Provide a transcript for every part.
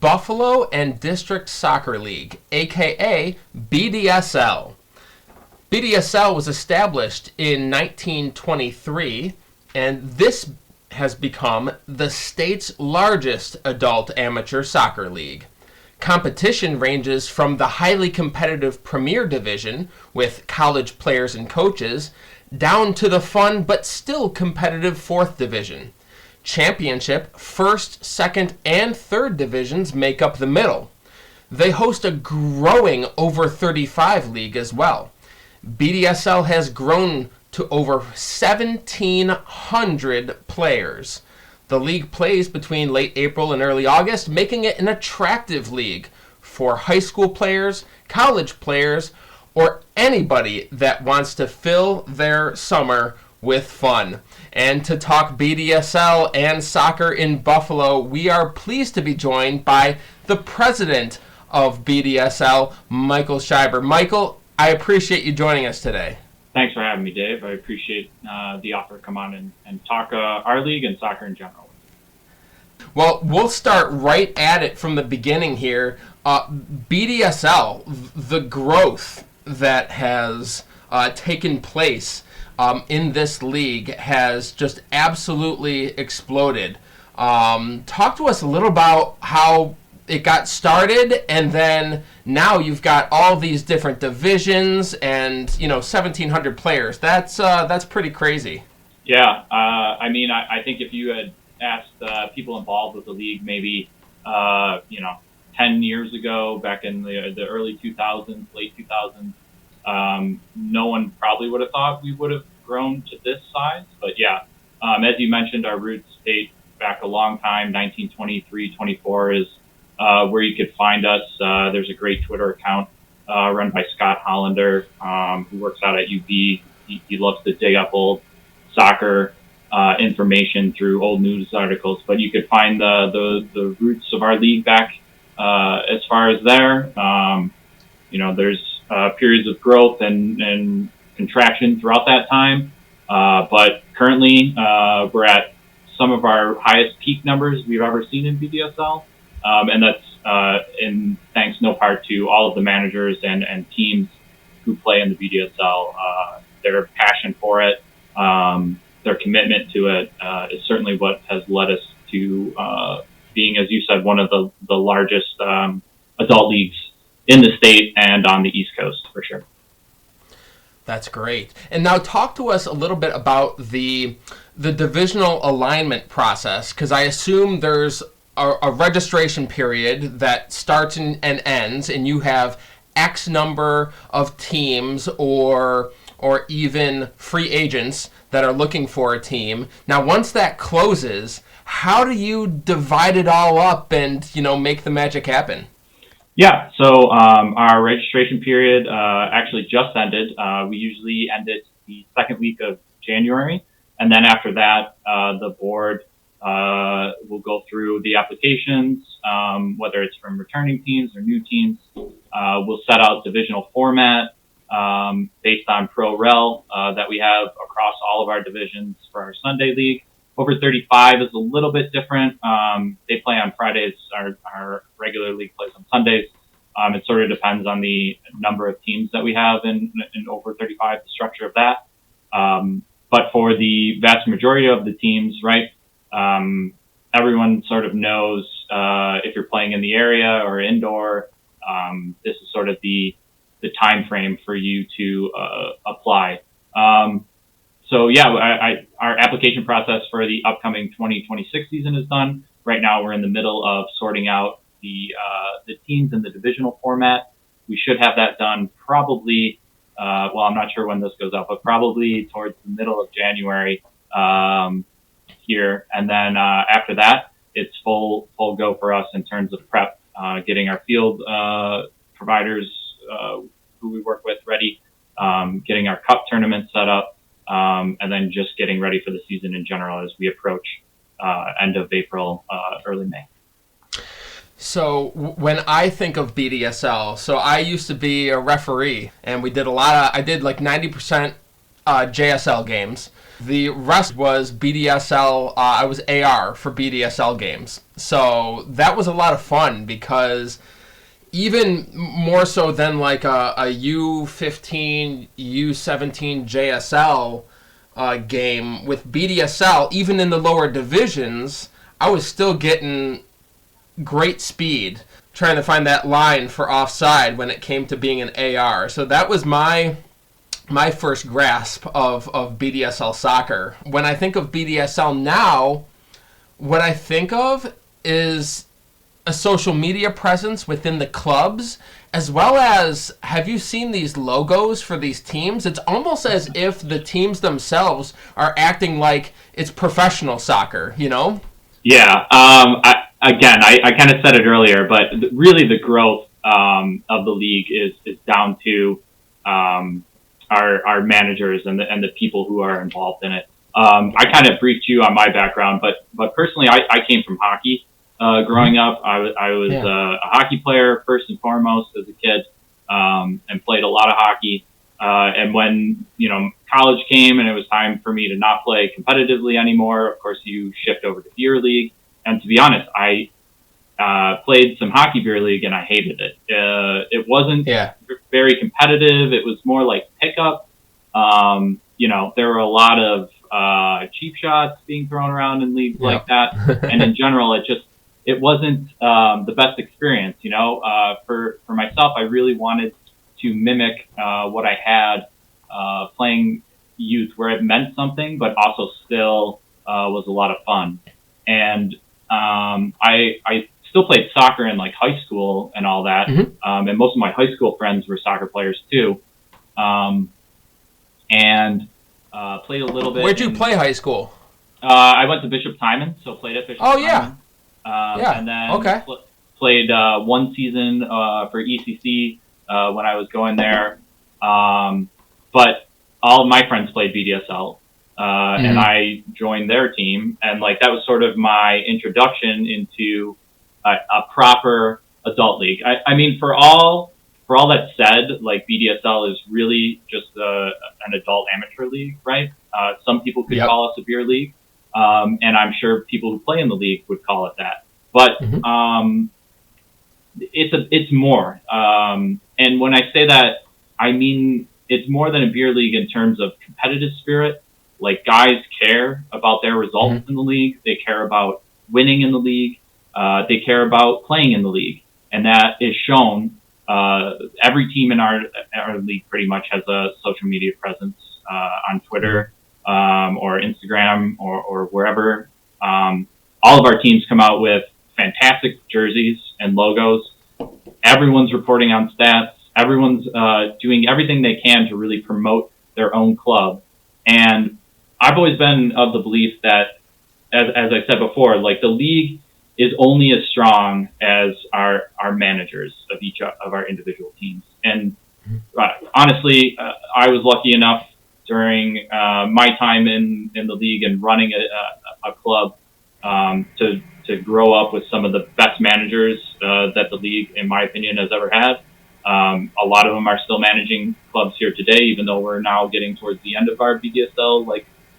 Buffalo and District Soccer League, aka BDSL. BDSL was established in 1923, and this has become the state's largest adult amateur soccer league. Competition ranges from the highly competitive Premier Division with college players and coaches down to the fun but still competitive 4th Division. Championship, 1st, 2nd, and 3rd divisions make up the middle. They host a growing over 35 league as well. BDSL has grown to over 1,700 players. The league plays between late April and early August, making it an attractive league for high school players, college players, or anybody that wants to fill their summer with fun. And to talk BDSL and soccer in Buffalo, we are pleased to be joined by the president of BDSL, Michael Schieber. Michael, I appreciate you joining us today. Thanks for having me, Dave. I appreciate the offer to come on and talk our league and soccer in general. Well, we'll start right at it from the beginning here. BDSL, the growth that has taken place in this league has just absolutely exploded. Talk to us a little about how it got started, and then now you've got all these different divisions and 1,700 players. That's pretty crazy. Yeah, I think if you had asked people involved with the league maybe 10 years ago, back in the early 2000s, late 2000s, no one probably would have thought we would have grown to this size. But yeah, as you mentioned, our roots date back a long time. 1923-24 is where you could find us. There's a great Twitter account run by Scott Hollander, who works out at UB. He loves to dig up old soccer information through old news articles. But you could find the roots of our league back as far as there. There's periods of growth and contraction throughout that time. But currently, we're at some of our highest peak numbers we've ever seen in BDSL. And that's in thanks no part to all of the managers and teams who play in the BDSL. Their passion for it, their commitment to it is certainly what has led us to being, as you said, one of the largest adult leagues in the state and on the East Coast, for sure. That's great. And now talk to us a little bit about the divisional alignment process, because I assume there's a registration period that starts and ends, and you have X number of teams or even free agents that are looking for a team. Now, once that closes, how do you divide it all up and make the magic happen? Yeah, so our registration period actually just ended. We usually end it the second week of January, and then after that, the board will go through the applications, whether it's from returning teams or new teams. We'll set out divisional format based on pro rel that we have across all of our divisions for our Sunday league. Over 35 is a little bit different. They play on Fridays. Our regular league plays on Sundays. It sort of depends on the number of teams that we have in over 35, the structure of that. But for the vast majority of the teams, right, everyone sort of knows if you're playing in the area or indoor. This is sort of the time frame for you to apply. So yeah, our application process for the upcoming 2026 season is done. Right now, we're in the middle of sorting out the teams in the divisional format. We should have that done probably. I'm not sure when this goes out, but probably towards the middle of January here. And then after that, it's full go for us in terms of prep, getting our field providers who we work with ready, getting our cup tournament set up. And then just getting ready for the season in general as we approach end of April, early May. So when I think of BDSL, so I used to be a referee, and we did I did like 90% JSL games. The rest was BDSL. I was AR for BDSL games. So that was a lot of fun because even more so than like a U15, U17 JSL game with BDSL, even in the lower divisions, I was still getting great speed trying to find that line for offside when it came to being an AR. So that was my first grasp of BDSL soccer. When I think of BDSL now, what I think of is a social media presence within the clubs, as well as, have you seen these logos for these teams? It's almost as if the teams themselves are acting like it's professional soccer, you know? Yeah. I kind of said it earlier, but really the growth of the league is down to our managers and the people who are involved in it. I kind of briefed you on my background, but personally, I came from hockey. Growing up, I was a hockey player first and foremost as a kid, and played a lot of hockey. And when college came and it was time for me to not play competitively anymore, of course you shift over to beer league. And to be honest, I played some hockey beer league and I hated it. It wasn't very competitive. It was more like pickup. There were a lot of cheap shots being thrown around in leagues like that. And in general, it wasn't the best experience. For myself, I really wanted to mimic what I had playing youth, where it meant something, but also still was a lot of fun. And I still played soccer in like high school and all that. Mm-hmm. And most of my high school friends were soccer players too. And played a little bit. Where'd you play high school? I went to Bishop Timon, so played at Bishop Timon. And then played one season for ECC when I was going there. But all of my friends played BDSL. And I joined their team, and like that was sort of my introduction into a proper adult league. I mean, for all that said, like BDSL is really just an adult amateur league, right? Some people could call us a beer league, and I'm sure people who play in the league would call it that. But it's more. And when I say that, I mean it's more than a beer league in terms of competitive spirit. Like guys care about their results in the league. They care about winning in the league. They care about playing in the league. And that is shown. Every team in our league pretty much has a social media presence on Twitter or Instagram or wherever. All of our teams come out with fantastic jerseys and logos. Everyone's reporting on stats. Everyone's doing everything they can to really promote their own club. And I've always been of the belief that, as I said before, like the league is only as strong as our managers of each of our individual teams. And honestly, I was lucky enough during my time in the league and running a club to grow up with some of the best managers that the league, in my opinion, has ever had. A lot of them are still managing clubs here today, even though we're now getting towards the end of our BDSL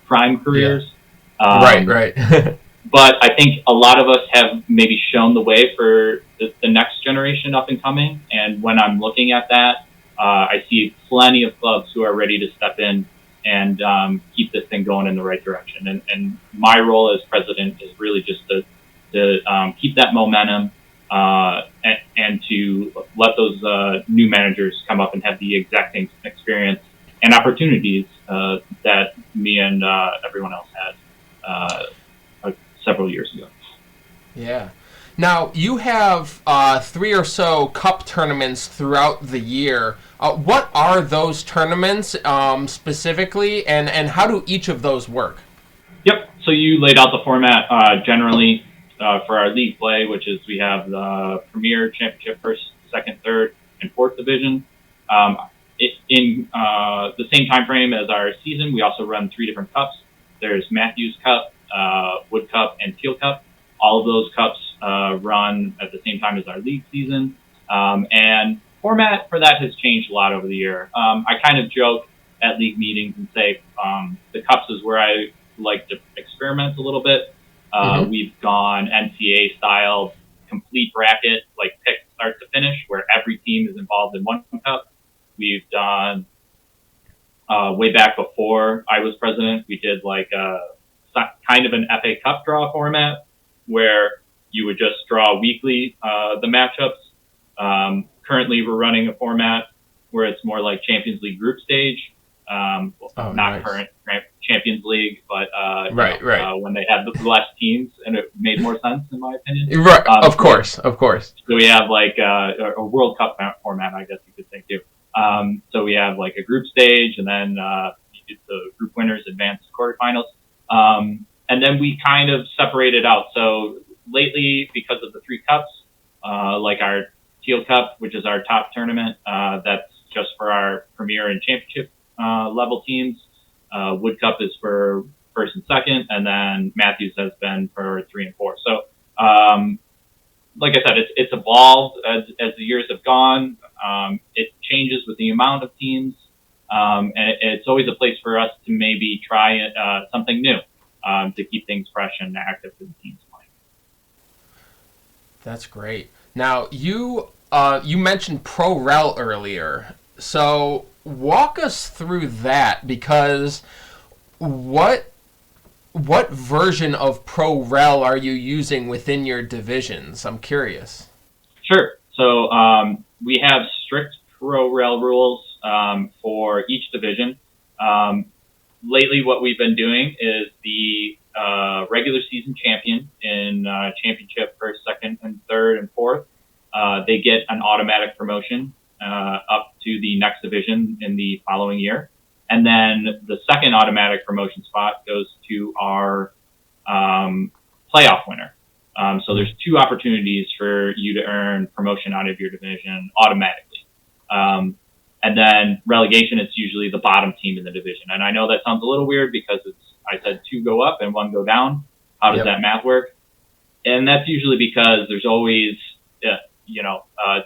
prime careers. Yeah. Right. But I think a lot of us have maybe shown the way for the next generation up and coming. And when I'm looking at that, I see plenty of clubs who are ready to step in and keep this thing going in the right direction. And my role as president is really just to keep that momentum and to let those new managers come up and have the exact same experience and opportunities that me and everyone else had several years ago. Yeah. Now, you have 3 or so cup tournaments throughout the year. What are those tournaments specifically, and how do each of those work? Yep. So you laid out the format generally for our league play, which is we have the Premier Championship, first, second, third, and fourth division. In the same time frame as our season, we also run 3 different cups. There's Matthews Cup, Wood Cup, and Teal Cup. All of those cups run at the same time as our league season. And format for that has changed a lot over the year. I kind of joke at league meetings and say the cups is where I like to experiment a little bit. Mm-hmm. We've gone NCAA style, complete bracket, like pick start to finish, where every team is involved in one cup. We've done way back before I was president, we did like a kind of an FA Cup draw format where you would just draw weekly the matchups. Currently, we're running a format where it's more like Champions League group stage. Not nice. current Champions League, but right. when they had the less teams, and it made more sense in my opinion. Right, of course. So we have like a World Cup format, I guess you could say too. So we have like a group stage, and then the group winners advance to quarterfinals. And then we kind of separated out. So lately, because of the 3 cups, like our Teal Cup, which is our top tournament, that's just for our premier and championship level teams. Wood Cup is for first and second, and then Matthews has been for 3 and 4. So, like I said, it's evolved as the years have gone. It changes with the amount of teams, and it's always a place for us to maybe try something new to keep things fresh and active for the teams playing. That's great. Now, you mentioned Pro Rel earlier, so walk us through that, because what version of Pro Rel are you using within your divisions? I'm curious. Sure. So we have strict Pro Rel rules for each division. Lately, what we've been doing is the regular season champion in championship, first, second, and third, and fourth. They get an automatic promotion up to the next division in the following year. And then the second automatic promotion spot goes to our playoff winner. So there's 2 opportunities for you to earn promotion out of your division automatically. And then relegation, it's usually the bottom team in the division. And I know that sounds a little weird because I said 2 go up and 1 go down. How does that math work? And that's usually because there's always,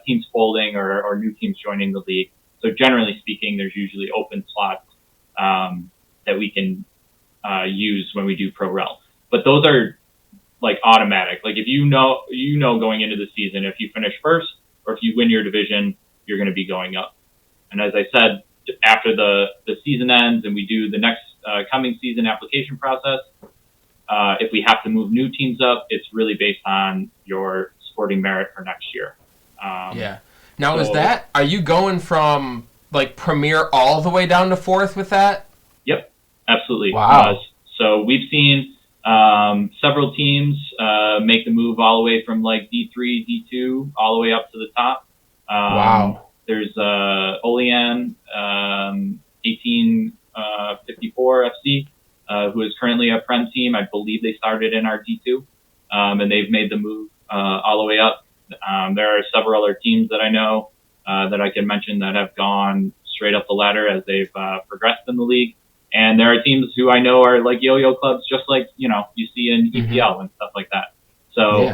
teams folding or new teams joining the league. So generally speaking, there's usually open slots that we can use when we do Pro Rel. But those are like automatic. Like if you know going into the season, if you finish first or if you win your division, you're going to be going up. And as I said, after the season ends and we do the next coming season application process, if we have to move new teams up, it's really based on your sporting merit for next year. Now, are you going from like premier all the way down to fourth with that? Yep, absolutely. Wow. So we've seen several teams make the move all the way from like D3, D2, all the way up to the top. Wow. There's Olean 1854 FC, who is currently a Prem team. I believe they started in our D2, and they've made the move all the way up. There are several other teams that I know that I can mention that have gone straight up the ladder as they've progressed in the league. And there are teams who I know are like yo-yo clubs, just like, you see in EPL and stuff like that. So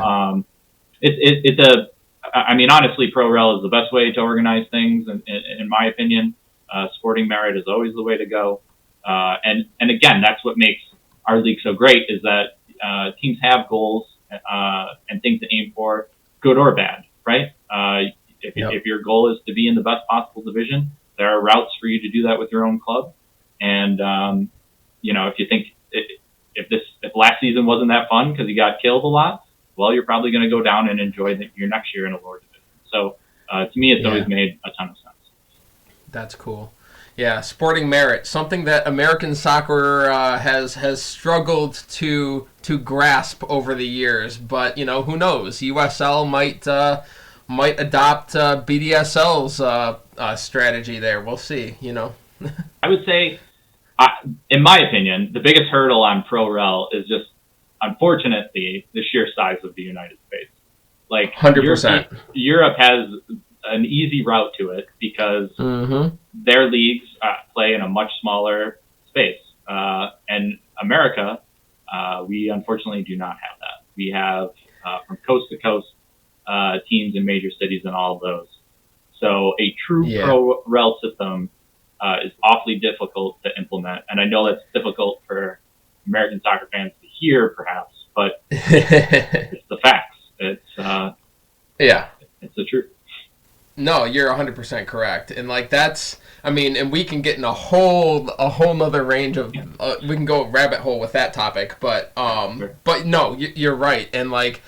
honestly, Pro Rel is the best way to organize things, in my opinion. Sporting merit is always the way to go. And again, that's what makes our league so great, is that teams have goals and things to aim for, good or bad, right? If your goal is to be in the best possible division, there are routes for you to do that with your own club. And if you think if last season wasn't that fun because you got killed a lot, well, you're probably going to go down and enjoy your next year in a lower division. So to me, it's always made a ton of sense. That's cool. Yeah, sporting merit, something that American soccer has struggled to grasp over the years. But who knows? USL might adopt BDSL's strategy there. We'll see. I would say, in my opinion, the biggest hurdle on Pro Rel is just, unfortunately, the sheer size of the United States. Like 100%. Europe has an easy route to it because their leagues play in a much smaller space. And America, we unfortunately do not have that. We have from coast to coast teams in major cities and all of those. So a true Pro Rel system is awfully difficult to implement. And I know that's difficult for American soccer fans to hear, perhaps, but it's the facts. Yeah. It's the truth. No, you're 100% correct. And like that's, I mean, and we can get in a whole nother range of, we can go rabbit hole with that topic, but Sure. but no, you're right. And like,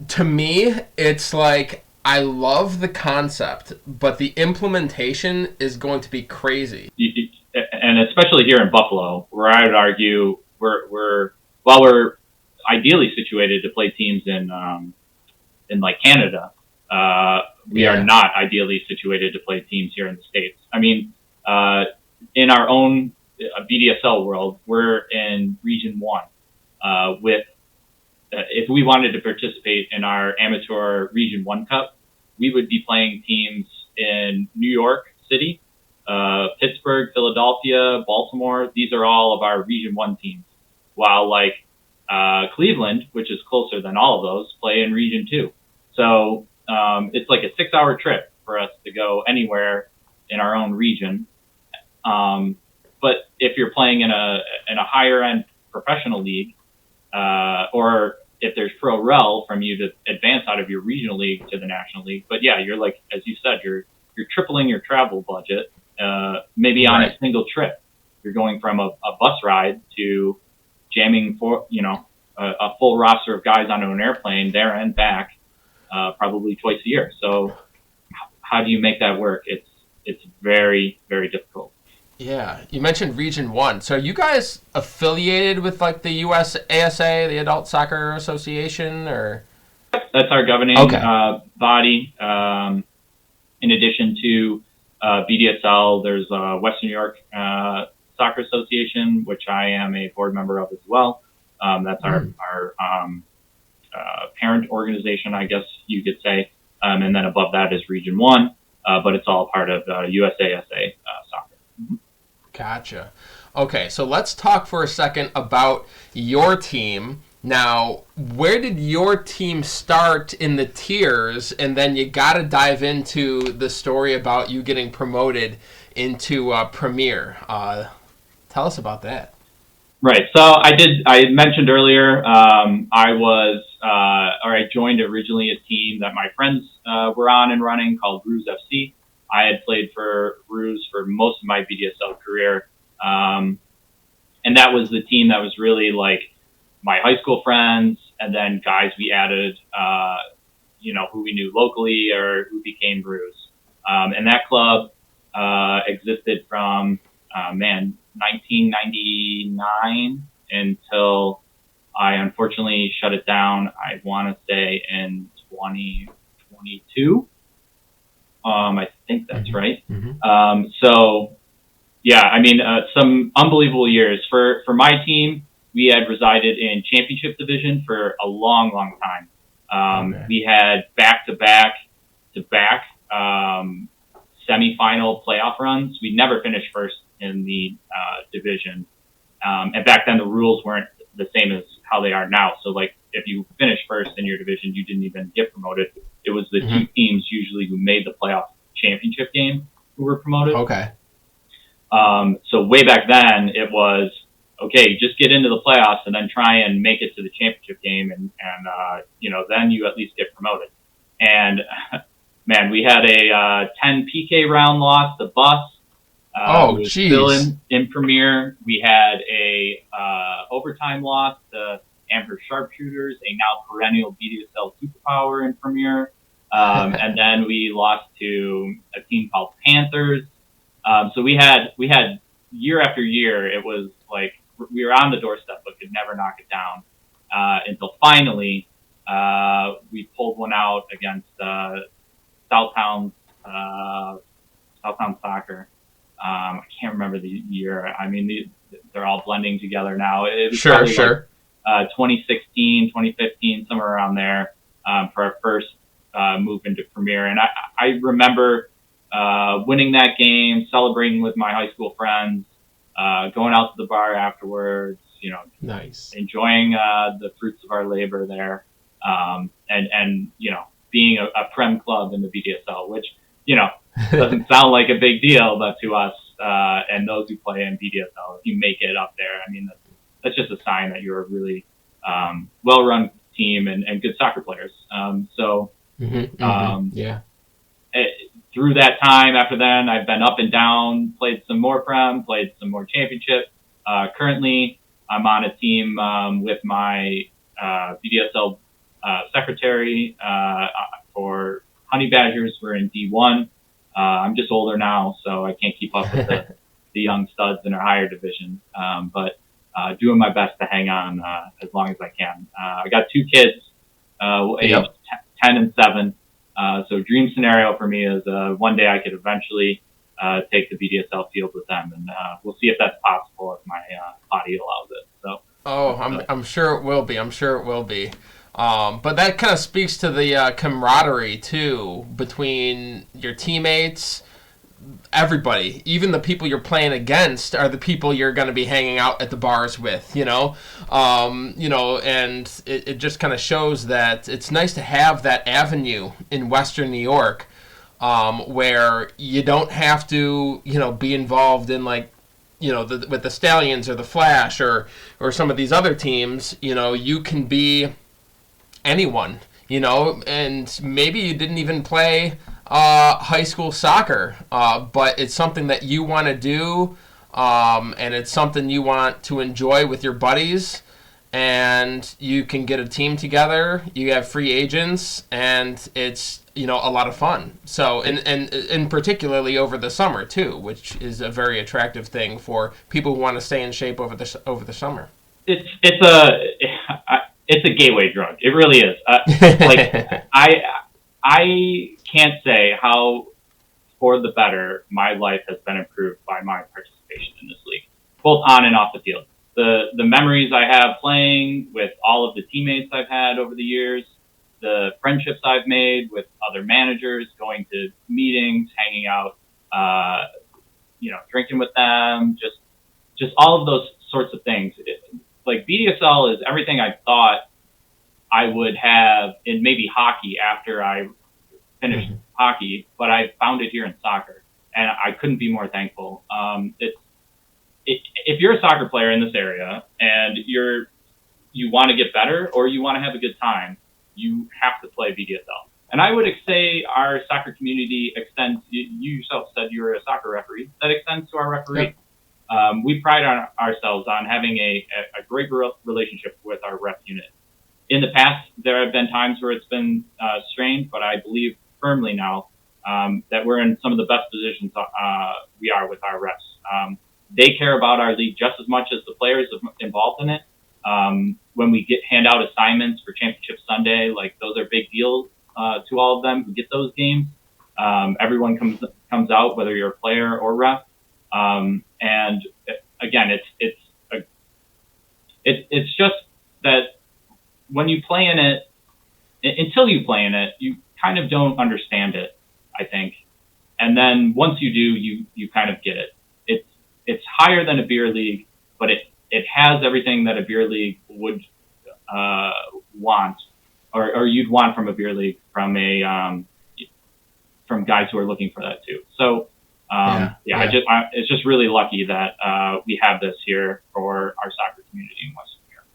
to me, it's like, I love the concept, but the implementation is going to be crazy. And especially here in Buffalo, where I would argue while we're ideally situated to play teams in like Canada, we are not ideally situated to play teams here in the States. I mean, in our own BDSL world, we're in Region 1 with if we wanted to participate in our amateur Region 1 Cup, we would be playing teams in New York City, Pittsburgh, Philadelphia, Baltimore. These are all of our Region 1 teams. While like Cleveland, which is closer than all of those, play in Region 2. So it's like a 6-hour trip for us to go anywhere in our own region. But if you're playing in a higher end professional league, or if there's pro rel from you to advance out of your regional league to the national league. But yeah, you're like, as you said, you're tripling your travel budget, maybe on a single trip. You're going from a bus ride to jamming for, a full roster of guys onto an airplane there and back, probably twice a year. So how do you make that work? It's very, very difficult. Yeah, you mentioned Region 1. So are you guys affiliated with like the US ASA, the Adult Soccer Association, or? That's our governing body. In addition to BDSL, there's Western New York Soccer Association, which I am a board member of as well. That's our parent organization, I guess you could say. And then above that is Region 1, but it's all part of USASA soccer. Mm-hmm. Gotcha. Okay, so let's talk for a second about your team. Now, where did your team start in the tiers? And then you got to dive into the story about you getting promoted into Premier. Tell us about that. Right. So I mentioned earlier, I joined originally a team that my friends were on and running called Ruse FC. I had played for Ruse for most of my BDSL career. And that was the team that was really like my high school friends, and then guys we added, who we knew locally or who became Ruse. And that club existed from, 1999 until I unfortunately shut it down, I want to say in 2022. I think that's right. Mm-hmm. So, yeah, I mean, some unbelievable years. For my team, we had resided in championship division for a long, long time. We had back-to-back semifinal playoff runs. We never finished first in the division. And back then, the rules weren't the same as how they are now. So, like, if you finished first in your division, you didn't even get promoted. It was the two teams usually who made the playoff championship game who were promoted. Okay. So way back then, it was, okay, just get into the playoffs and then try and make it to the championship game, and then you at least get promoted. And, man, we had a 10 PK round loss to Bus. Still in Premier. We had a overtime loss to Amherst Sharpshooters, a now perennial BDSL superpower in Premier. And then we lost to a team called Panthers. So we had year after year, it was like we were on the doorstep but could never knock it down until finally we pulled one out against Southtown Soccer. I can't remember the year. I mean, they're all blending together now. It was sure. Like, 2016, 2015, somewhere around there for our first move into Premier. And I remember winning that game, celebrating with my high school friends, going out to the bar afterwards, nice, enjoying the fruits of our labor there, and being a Prem club in the BDSL, which doesn't sound like a big deal, but to us and those who play in BDSL. If you make it up there, I mean, that's just a sign that you're a really well-run team and good soccer players. Through that time, after then, I've been up and down, played some more Prem, played some more Championship. Currently, I'm on a team with my BDSL secretary for Honey Badgers. We're in D1. I'm just older now, so I can't keep up with the young studs in our higher division. But doing my best to hang on as long as I can. I got 2 kids, aged 10 and 7. So dream scenario for me is one day I could eventually take the BDSL field with them, and we'll see if that's possible if my body allows it. So. I'm sure it will be. I'm sure it will be. But that kind of speaks to the camaraderie, too, between your teammates, everybody. Even the people you're playing against are the people you're going to be hanging out at the bars with, and it just kind of shows that it's nice to have that avenue in Western New York where you don't have to, be involved in, with the Stallions or the Flash or some of these other teams. You can be anyone, and maybe you didn't even play high school soccer, but it's something that you want to do, and it's something you want to enjoy with your buddies, and you can get a team together, you have free agents, and it's a lot of fun. So and particularly over the summer too, which is a very attractive thing for people who want to stay in shape over the summer. It's a gateway drug. It really is. I can't say how, for the better, my life has been improved by my participation in this league, both on and off the field. The memories I have playing with all of the teammates I've had over the years, the friendships I've made with other managers, going to meetings, hanging out, drinking with them, just all of those sorts of things. BDSL is everything I thought I would have in maybe hockey after I finished hockey, but I found it here in soccer, and I couldn't be more thankful. If you're a soccer player in this area and you want to get better or you want to have a good time, you have to play BDSL. And I would say our soccer community extends. You yourself said you were a soccer referee. That extends to our referee. Yep. We pride ourselves on having a great relationship with our ref unit. In the past, there have been times where it's been strained, but I believe firmly now that we're in some of the best positions we are with our refs. They care about our league just as much as the players involved in it. When we hand out assignments for Championship Sunday, those are big deals to all of them who get those games. Everyone comes out, whether you're a player or ref. And again, it's just that when you play in it, until you play in it, you kind of don't understand it, I think. And then once you do, you kind of get it. It's higher than a beer league, but it has everything that a beer league would want, or you'd want from a beer league from guys who are looking for that too. So it's just really lucky that we have this here for our soccer community in Western New York.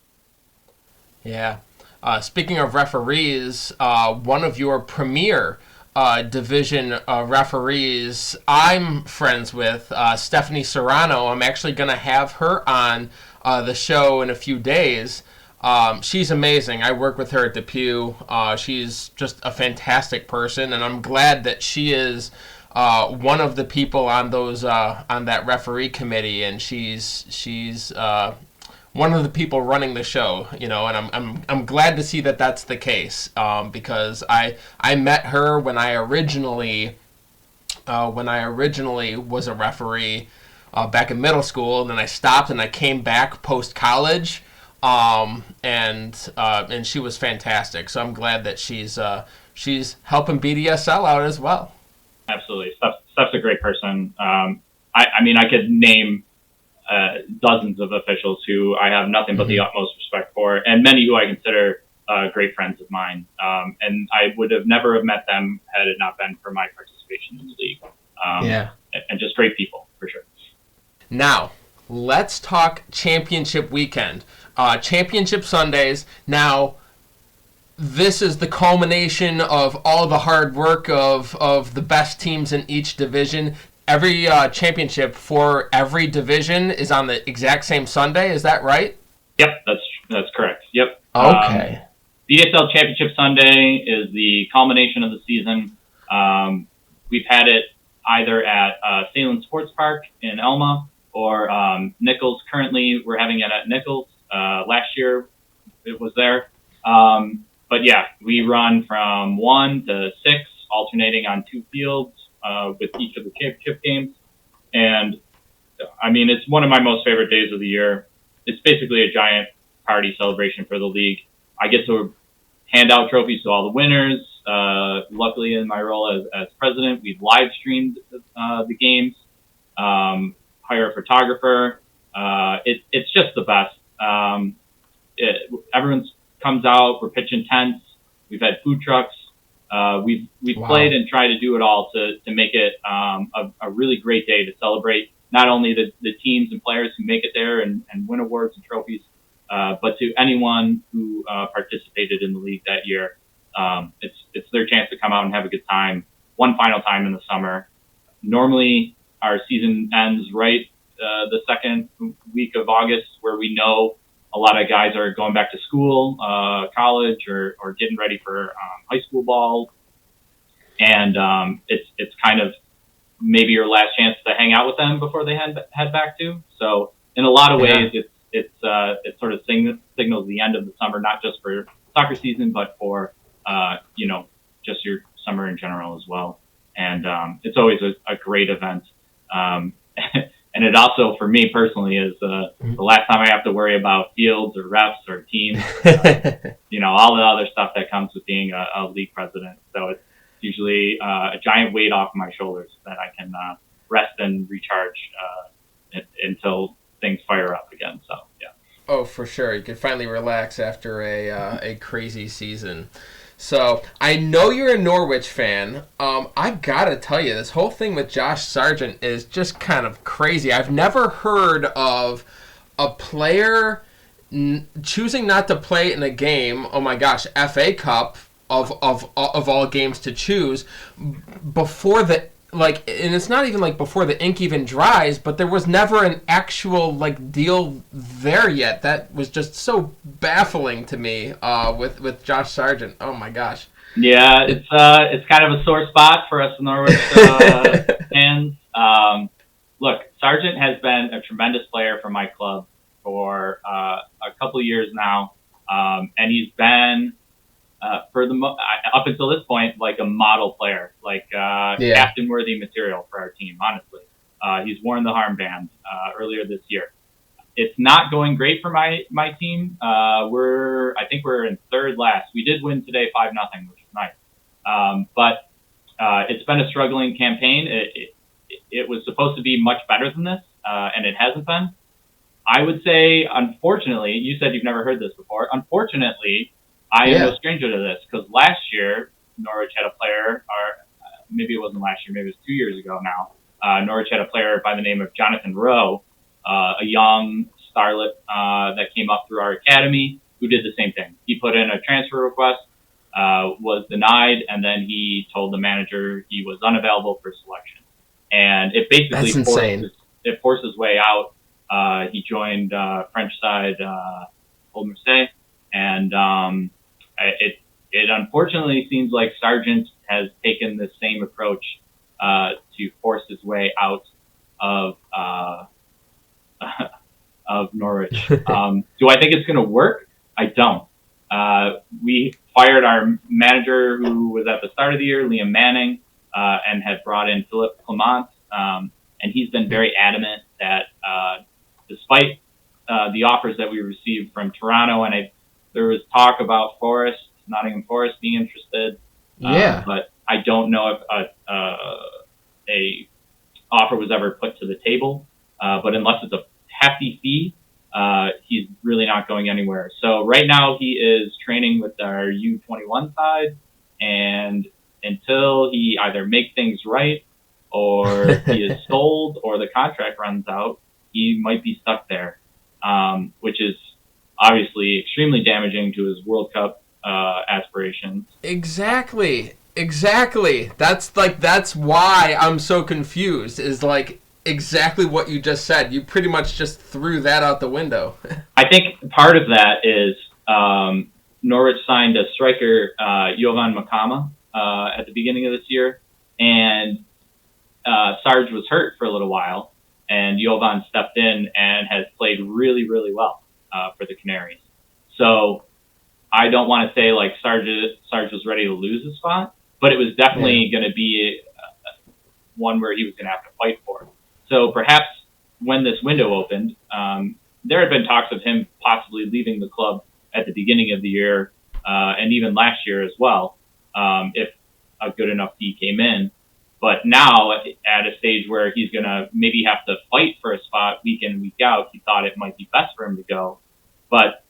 Yeah. Speaking of referees, one of your premier division referees I'm friends with, Stephanie Serrano. I'm actually going to have her on the show in a few days. She's amazing. I work with her at Depew. She's just a fantastic person, and I'm glad that she is one of the people on that referee committee, and she's one of the people running the show, and I'm glad to see that that's the case, because I met her when I originally was a referee back in middle school, and then I stopped and I came back post college, and she was fantastic. So I'm glad that she's helping BDSL out as well. Absolutely, Steph's a great person. I could name dozens of officials who I have nothing but the utmost respect for, and many who I consider great friends of mine. And I would have never met them had it not been for my participation in the league. And just great people, for sure. Now, let's talk championship weekend. Championship Sundays. Now, this is the culmination of all the hard work of the best teams in each division. Every championship for every division is on the exact same Sunday. Is that right? Yep, that's correct. Yep. Okay. BDSL Championship Sunday is the culmination of the season. We've had it either at Salem Sports Park in Elma or Nichols. Currently, we're having it at Nichols. Last year, it was there. But yeah, we run from 1 to 6, alternating on 2 fields with each of the championship games. And I mean, it's one of my most favorite days of the year. It's basically a giant party celebration for the league. I get to hand out trophies to all the winners. Luckily, in my role as president, we've live streamed the games, hire a photographer. It's just the best. Everyone comes out. We're pitching tents. We've had food trucks. We've Wow. played and tried to do it all to make it a really great day to celebrate not only the teams and players who make it there and win awards and trophies, but to anyone who participated in the league that year. It's their chance to come out and have a good time, one final time in the summer. Normally, our season ends right the second week of August, where we know a lot of guys are going back to school, college, or getting ready for high school ball. And it's kind of maybe your last chance to hang out with them before they head back to. So in a lot of ways, it sort of signals the end of the summer, not just for soccer season, but for just your summer in general as well. And it's always a great event. And it also, for me personally, is the last time I have to worry about fields or refs or teams, all the other stuff that comes with being a league president. So it's usually a giant weight off my shoulders that I can rest and recharge until things fire up again. So, yeah. Oh, for sure. You can finally relax after a crazy season. So, I know you're a Norwich fan. I've got to tell you, this whole thing with Josh Sargent is just kind of crazy. I've never heard of a player choosing not to play in a game. Oh my gosh, FA Cup of all games to choose before the and it's not even before the ink even dries, but there was never an actual deal there yet. That was just so baffling to me with Josh Sargent. Oh my gosh. Yeah, it's kind of a sore spot for us Norwich fans. Look, Sargent has been a tremendous player for my club for a couple of years now, and he's been up until this point a model player, captain-worthy material for our team. Honestly, he's worn the armband earlier this year. It's not going great for my team. I think we're in third last. We did win today 5-0, which is nice. But it's been a struggling campaign. It was supposed to be much better than this, and it hasn't been. I would say, unfortunately, you said you've never heard this before. Unfortunately, I am no stranger to this, because last year Norwich had a player, or maybe it wasn't last year, maybe it was 2 years ago now. Norwich had a player by the name of Jonathan Rowe, a young starlet that came up through our academy, who did the same thing. He put in a transfer request, was denied, and then he told the manager he was unavailable for selection. And it basically forced his way out. He joined French side Old Marseille, and it unfortunately seems like Sargent has taken the same approach to force his way out of Norwich. Do I think it's going to work? I don't. We fired our manager who was at the start of the year, Liam Manning, and had brought in Philippe Clement, and he's been very adamant that despite the offers that we received from Toronto, and there was talk about Nottingham Forest being interested. But I don't know if a offer was ever put to the table. But unless it's a hefty fee, he's really not going anywhere. So right now he is training with our U21 side, and until he either makes things right or he is sold or the contract runs out, he might be stuck there, which is obviously extremely damaging to his World Cup aspirations. Exactly. That's why I'm so confused. Is like exactly what you just said. You pretty much just threw that out the window. I think part of that is Norwich signed a striker, Jovan Makama, at the beginning of this year, and Sarge was hurt for a little while, and Jovan stepped in and has played really, really well for the Canaries. So I don't want to say like Sarge was ready to lose his spot, but it was definitely going to be one where he was going to have to fight for. So perhaps when this window opened, there had been talks of him possibly leaving the club at the beginning of the year, and even last year as well, if a good enough fee came in. But now, at a stage where he's going to maybe have to fight for a spot week in, week out, he thought it might be best for him to go. But,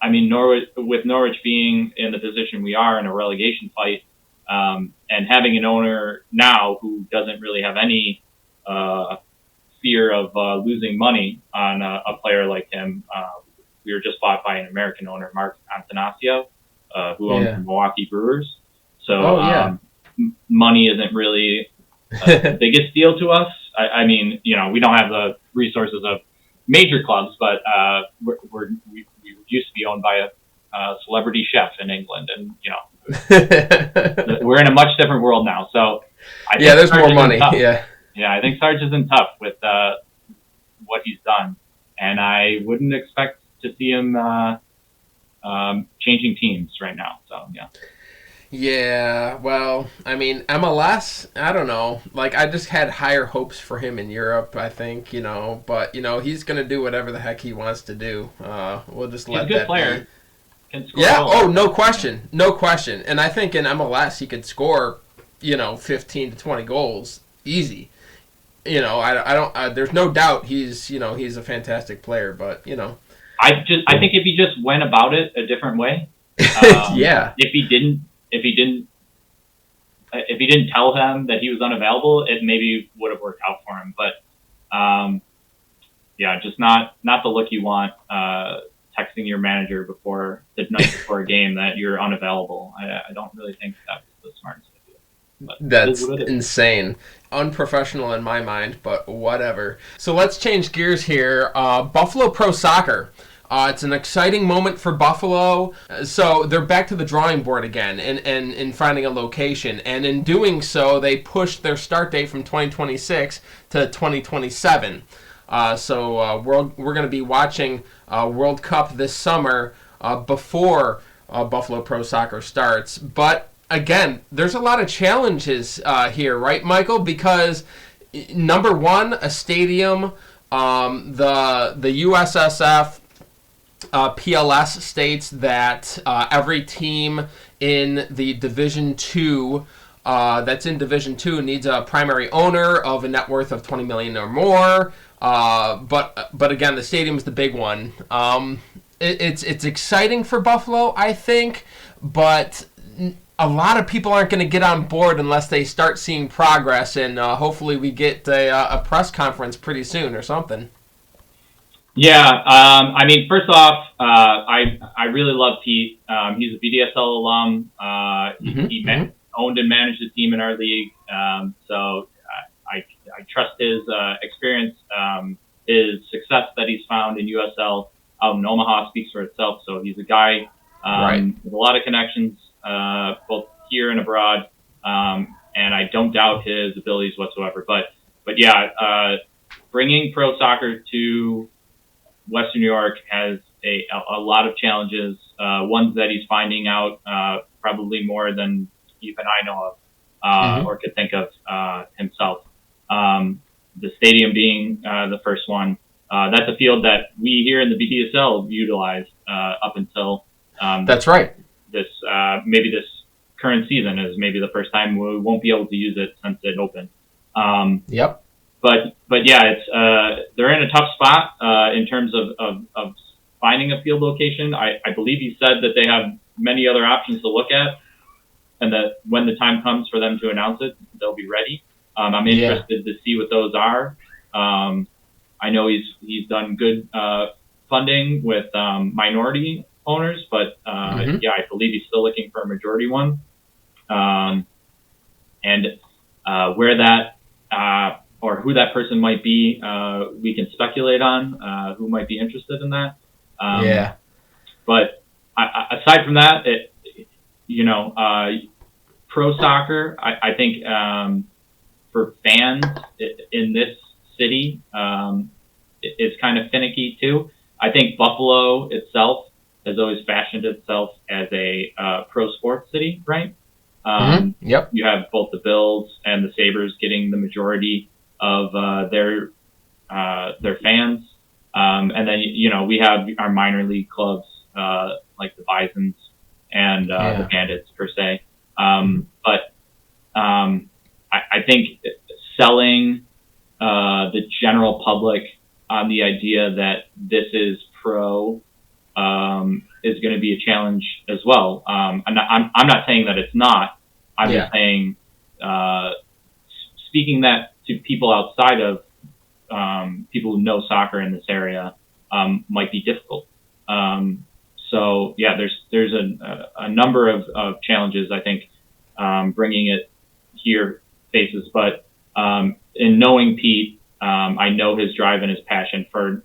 I mean, with Norwich being in the position we are in a relegation fight, and having an owner now who doesn't really have any fear of losing money on a player like him, we were just bought by an American owner, Mark Antanasio, who owns the Milwaukee Brewers. So money isn't really the biggest deal to us. I mean, you know, we don't have the resources of major clubs, but we used to be owned by a celebrity chef in England, and you know, we're in a much different world now. So I think there's more money. Yeah, I think Sarge isn't tough with what he's done, and I wouldn't expect to see him changing teams right now. So yeah. Yeah, well, I mean, MLS, I don't know. Like, I just had higher hopes for him in Europe, I think, you know. But, you know, he's going to do whatever the heck he wants to do. We'll just let that be. He's a good player. Can score goals. No question. No question. And I think in MLS he could score, you know, 15 to 20 goals. Easy. You know, I don't there's no doubt he's a fantastic player, but, you know. I think if he just went about it a different way. If he didn't tell him that he was unavailable, it maybe would have worked out for him. But just not the look you want. Texting your manager the night before a game that you're unavailable. I don't really think that's the smartest idea. But that's insane, unprofessional in my mind. But whatever. So let's change gears here. Buffalo Pro Soccer. It's an exciting moment for Buffalo. So they're back to the drawing board again and in finding a location. And in doing so, they pushed their start date from 2026 to 2027. So we're going to be watching World Cup this summer before Buffalo Pro Soccer starts. But again, there's a lot of challenges here, right, Michael? Because number one, a stadium, the USSF PLS states that every team in the Division 2 that's in Division 2 needs a primary owner of a net worth of $20 million or more. But again, the stadium's the big one. It's exciting for Buffalo, I think, but a lot of people aren't going to get on board unless they start seeing progress, and hopefully we get a press conference pretty soon or something. Yeah, I mean, first off, I really love Pete. He's a BDSL alum. He owned and managed the team in our league. So I trust his experience. His success that he's found in USL out in Omaha speaks for itself. So he's a guy with a lot of connections, both here and abroad. And I don't doubt his abilities whatsoever. But yeah, bringing pro soccer to Western New York has a lot of challenges, ones that he's finding out probably more than even I know of or could think of himself. The stadium being the first one. That's a field that we here in the BDSL have utilized up until that's right. This current season is maybe the first time we won't be able to use it since it opened. Yep. But yeah, it's they're in a tough spot in terms of finding a field location. I believe he said that they have many other options to look at, and that when the time comes for them to announce it, they'll be ready. I'm interested to see what those are. I know he's done good funding with minority owners, but yeah, I believe he's still looking for a majority one. And where that or who that person might be, we can speculate on who might be interested in that. Yeah. But aside from that, pro soccer, I think for fans in this city, it's kind of finicky too. I think Buffalo itself has always fashioned itself as a pro sports city, right? Yep. You have both the Bills and the Sabres getting the majority of their fans, and then we have our minor league clubs like the Bisons and the Bandits per se. But I think selling the general public on the idea that this is pro is going to be a challenge as well. I'm not saying that it's not. I'm just saying, speaking that to people outside of people who know soccer in this area might be difficult. So yeah, there's a number of challenges I think bringing it here faces. But in knowing Pete, I know his drive and his passion for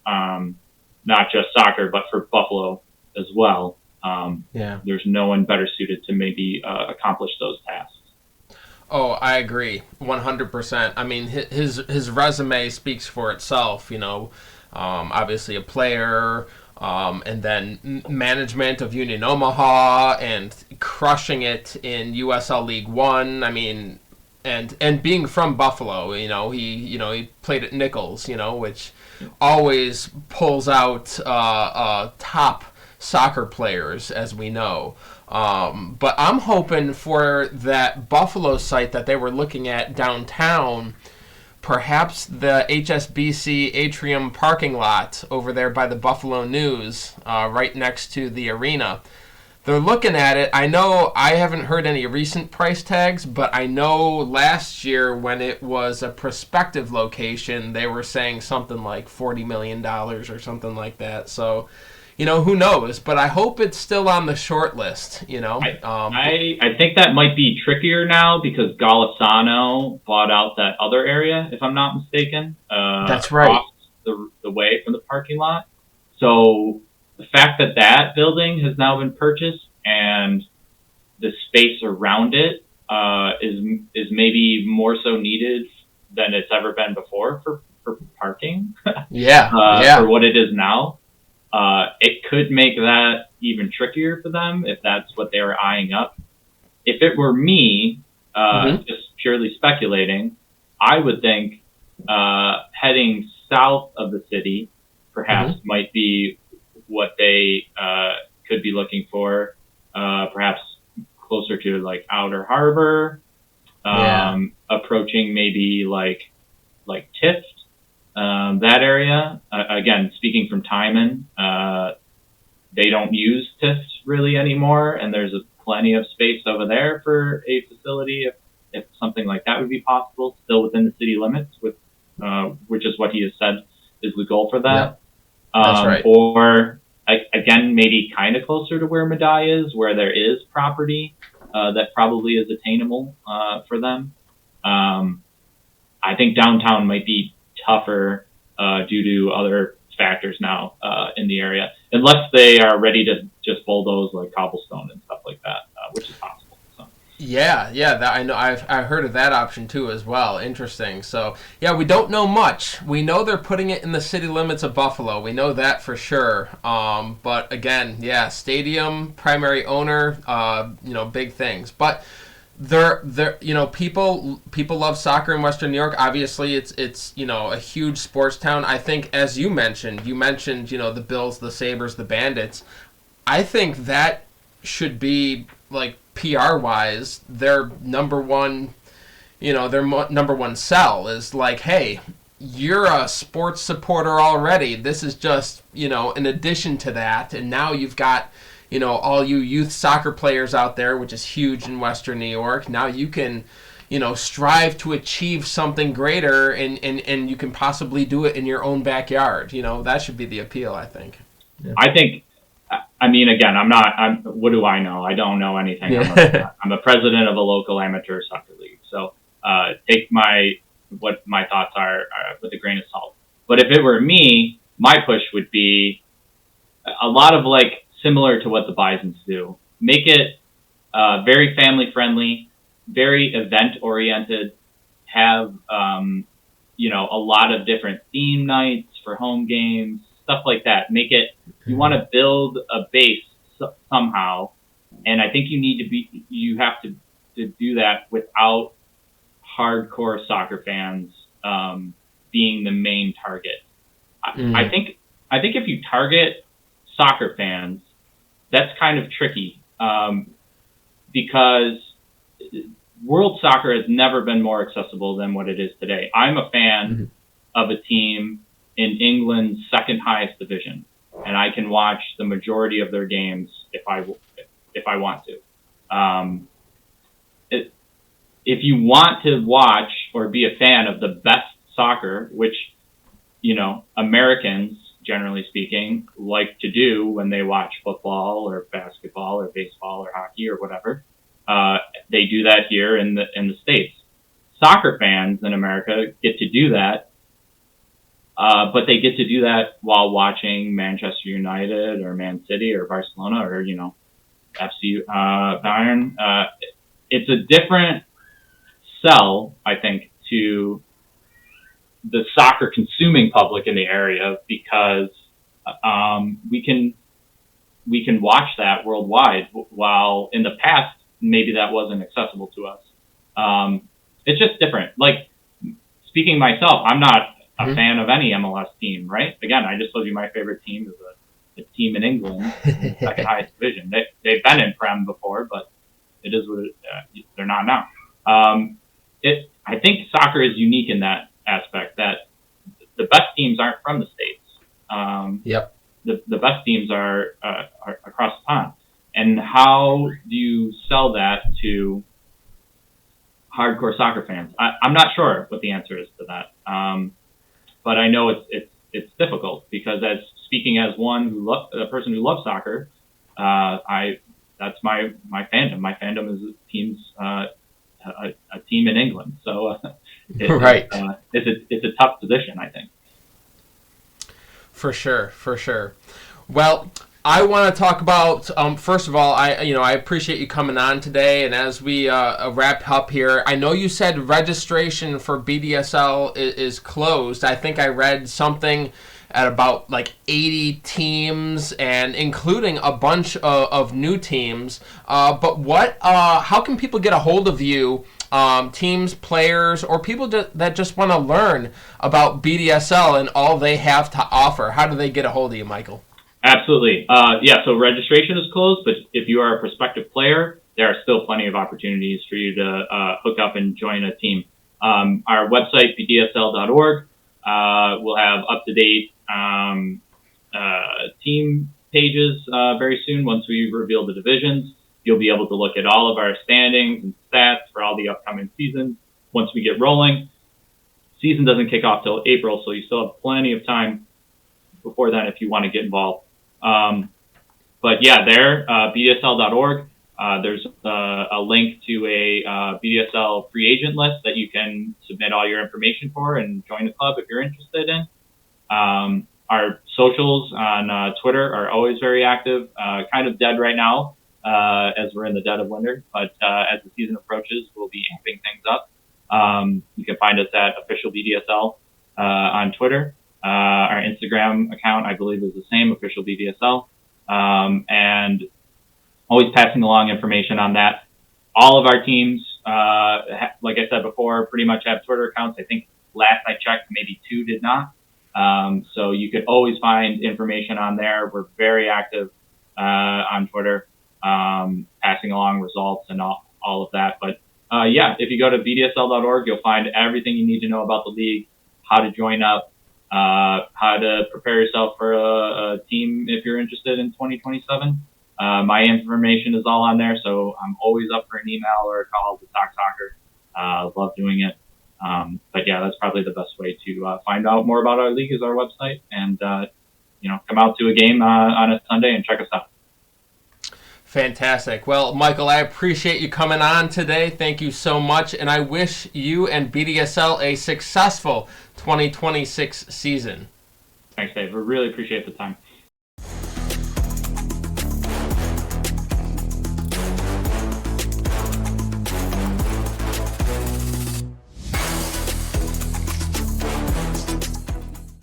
not just soccer but for Buffalo as well. There's no one better suited to maybe accomplish those tasks. Oh, I agree, 100%. I mean, his resume speaks for itself. Obviously a player, and then management of Union Omaha, and crushing it in USL League One. I mean, and being from Buffalo, he played at Nichols, which always pulls out top soccer players, as we know. But I'm hoping for that Buffalo site that they were looking at downtown, perhaps the HSBC Atrium parking lot over there by the Buffalo News, right next to the arena. They're looking at it. I know I haven't heard any recent price tags, but I know last year when it was a prospective location, they were saying something like $40 million or something like that. So, who knows? But I hope it's still on the short list, I think that might be trickier now because Golisano bought out that other area, if I'm not mistaken. That's right. Across the way from the parking lot. So the fact that building has now been purchased and the space around it is maybe more so needed than it's ever been before for parking. For what it is now. It could make that even trickier for them if that's what they were eyeing up. If it were me, just purely speculating, I would think heading south of the city perhaps might be what they could be looking for, perhaps closer to like Outer Harbor, approaching maybe like Tift. That area, again, speaking from Timon, they don't use Tift really anymore, and there's plenty of space over there for a facility if something like that would be possible, still within the city limits, which is what he has said is the goal for that. That's right. Or, again, maybe kind of closer to where Madai is, where there is property that probably is attainable for them. I think downtown might be tougher due to other factors now in the area, unless they are ready to just bulldoze like cobblestone and stuff like that, which is possible. So. Yeah, that I know. I've heard of that option too as well. Interesting. So yeah, we don't know much. We know they're putting it in the city limits of Buffalo. We know that for sure. But again, stadium, primary owner, big things. But they're people love soccer in Western New York. Obviously, it's a huge sports town. I think, as you mentioned the Bills, the Sabres, the Bandits. I think that should be like PR wise their number one sell is like, hey, you're a sports supporter already. This is just in addition to that, and now you've got all you youth soccer players out there, which is huge in Western New York. Now you can strive to achieve something greater, and you can possibly do it in your own backyard. That should be the appeal, I think. Yeah. I think, again, what do I know? I don't know anything. Yeah. I'm a president of a local amateur soccer league. So take what my thoughts are with a grain of salt. But if it were me, my push would be a lot of similar to what the Bisons do. Make it very family friendly, very event oriented. Have a lot of different theme nights for home games, stuff like that. Make it. You want to build a base somehow, and I think you have to do that without hardcore soccer fans being the main target. I think if you target soccer fans, that's kind of tricky because world soccer has never been more accessible than what it is today. I'm a fan of a team in England's second highest division, and I can watch the majority of their games if I want to. If you want to watch or be a fan of the best soccer, which Americans, generally speaking, like to do when they watch football or basketball or baseball or hockey or whatever, they do that here in the States. Soccer fans in America get to do that, but they get to do that while watching Manchester United or Man City or Barcelona or FC Bayern. It's a different sell, I think, to the soccer consuming public in the area because we can watch that worldwide, while in the past maybe that wasn't accessible to us. It's just different. Speaking myself, I'm not a fan of any MLS team, right? Again, I just told you my favorite team is a team in England, in the second highest division. They've been in Prem before, but it is what they're not now. I think soccer is unique in that aspect, that the best teams aren't from the States. Yep. The best teams are across the pond. And how do you sell that to hardcore soccer fans? I'm not sure what the answer is to that. But I know it's difficult because speaking as a person who loves soccer, that's my fandom. My fandom is a team in England. So right. It's a tough position, I think. For sure. Well, I want to talk about, first of all, I appreciate you coming on today. And as we wrap up here, I know you said registration for BDSL is closed. I think I read something at about 80 teams, and including a bunch of new teams. But how can people get a hold of you? Teams, players, or people that just want to learn about BDSL and all they have to offer. How do they get a hold of you, Michael? Absolutely. So registration is closed, but if you are a prospective player, there are still plenty of opportunities for you to hook up and join a team. Our website, bdsl.org, will have up-to-date team pages very soon. Once we reveal the divisions, you'll be able to look at all of our standings and stats for all the upcoming seasons. Once we get rolling, season doesn't kick off till April, so you still have plenty of time before then if you want to get involved. But yeah, there, bdsl.org, there's a link to a BDSL free agent list that you can submit all your information for and join the club if you're interested in. Our socials on Twitter are always very active, kind of dead right now as we're in the dead of winter, but as the season approaches, we'll be amping things up. You can find us at official BDSL on Twitter. Our Instagram account, I believe, is the same, official BDSL. And always passing along information on that. All of our teams, like I said before, pretty much have Twitter accounts. I think last I checked, maybe 2 did not. So you could always find information on there. We're very active on Twitter, passing along results and all of that. But if you go to bdsl.org, you'll find everything you need to know about the league, how to join up, how to prepare yourself for a team if you're interested in 2027. My information is all on there, so I'm always up for an email or a call to talk soccer. Love doing it. But yeah, that's probably the best way to find out more about our league is our website, and come out to a game on a Sunday and check us out. Fantastic. Well, Michael, I appreciate you coming on today. Thank you so much, and I wish you and BDSL a successful 2026 season. Thanks, Dave. We really appreciate the time.